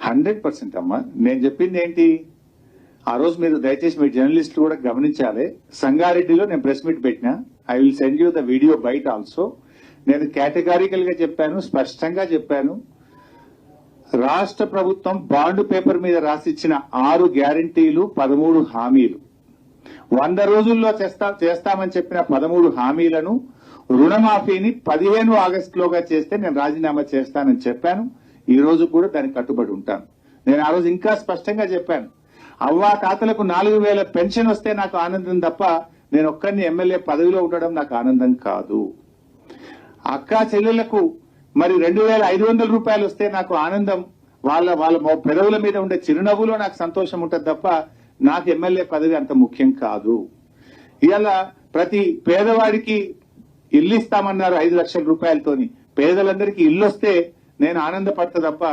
100% అమ్మా. నేను చెప్పింది ఏంటి, ఆ రోజు మీరు దయచేసి మీ జర్నలిస్టులు కూడా గమనించాలి. సంగారెడ్డిలో నేను ప్రెస్ మీట్ పెట్టినా. I will send you the video byte also. నేను కేటగారికల్ గా చెప్పాను, స్పష్టంగా చెప్పాను. రాష్ట్ర ప్రభుత్వం బాండ్ పేపర్ మీద రాసిచ్చిన 6 గ్యారంటీలు, 13 హామీలు, 100 రోజుల్లో చేస్తామని చెప్పిన 13 హామీలను, రుణమాఫీని 15 ఆగస్టులోగా చేస్తే నేను రాజీనామా చేస్తానని చెప్పాను. ఈ రోజు కూడా దానికి కట్టుబడి ఉంటాను. నేను ఆ రోజు ఇంకా స్పష్టంగా చెప్పాను, అవ్వా తాతలకు 4000 పెన్షన్ వస్తే నాకు ఆనందం తప్ప నేను ఒక్కరిని ఎమ్మెల్యే పదవిలో ఉండడం నాకు ఆనందం కాదు. అక్కా చెల్లెళ్లకు మరి 2500 రూపాయలు వస్తే నాకు ఆనందం, వాళ్ళ పెదవుల మీద ఉండే చిరునవ్వులో నాకు సంతోషం ఉంటుంది తప్ప నాకు ఎమ్మెల్యే పదవి అంత ముఖ్యం కాదు. ఇవాళ ప్రతి పేదవాడికి ఇల్లు ఇస్తామన్నారు 5 లక్షల రూపాయలతోని. పేదలందరికీ ఇల్లు వస్తే నేను ఆనందపడతా తప్ప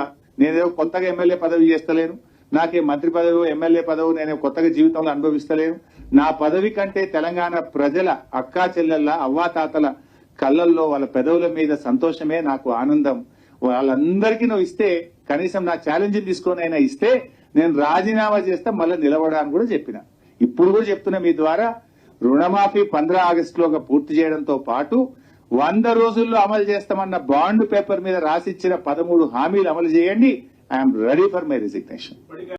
నేనేదో కొత్తగా ఎమ్మెల్యే పదవి చేస్తలేను. నాకే మంత్రి పదవి, ఎమ్మెల్యే పదవి నేను కొత్తగా జీవితంలో అనుభవిస్తలేను. నా పదవి కంటే తెలంగాణ ప్రజల అక్కా చెల్లెళ్ళ అవ్వాతాతల కళ్ళల్లో వాళ్ళ పెదవుల మీద సంతోషమే నాకు ఆనందం. వాళ్ళందరికీ నువ్వు ఇస్తే, కనీసం నా ఛాలెంజ్ తీసుకొని అయినా ఇస్తే నేను రాజీనామా చేస్తే మళ్ళీ నిలబడాలని కూడా చెప్పిన. ఇప్పుడు కూడా చెప్తున్నా మీ ద్వారా, రుణమాఫీ 15 ఆగస్టులోగా పూర్తి చేయడంతో పాటు 100 రోజుల్లో అమలు చేస్తామన్న బాండ్ పేపర్ మీద రాసిచ్చిన 13 హామీలు అమలు చేయండి. I'm ready for my resignation.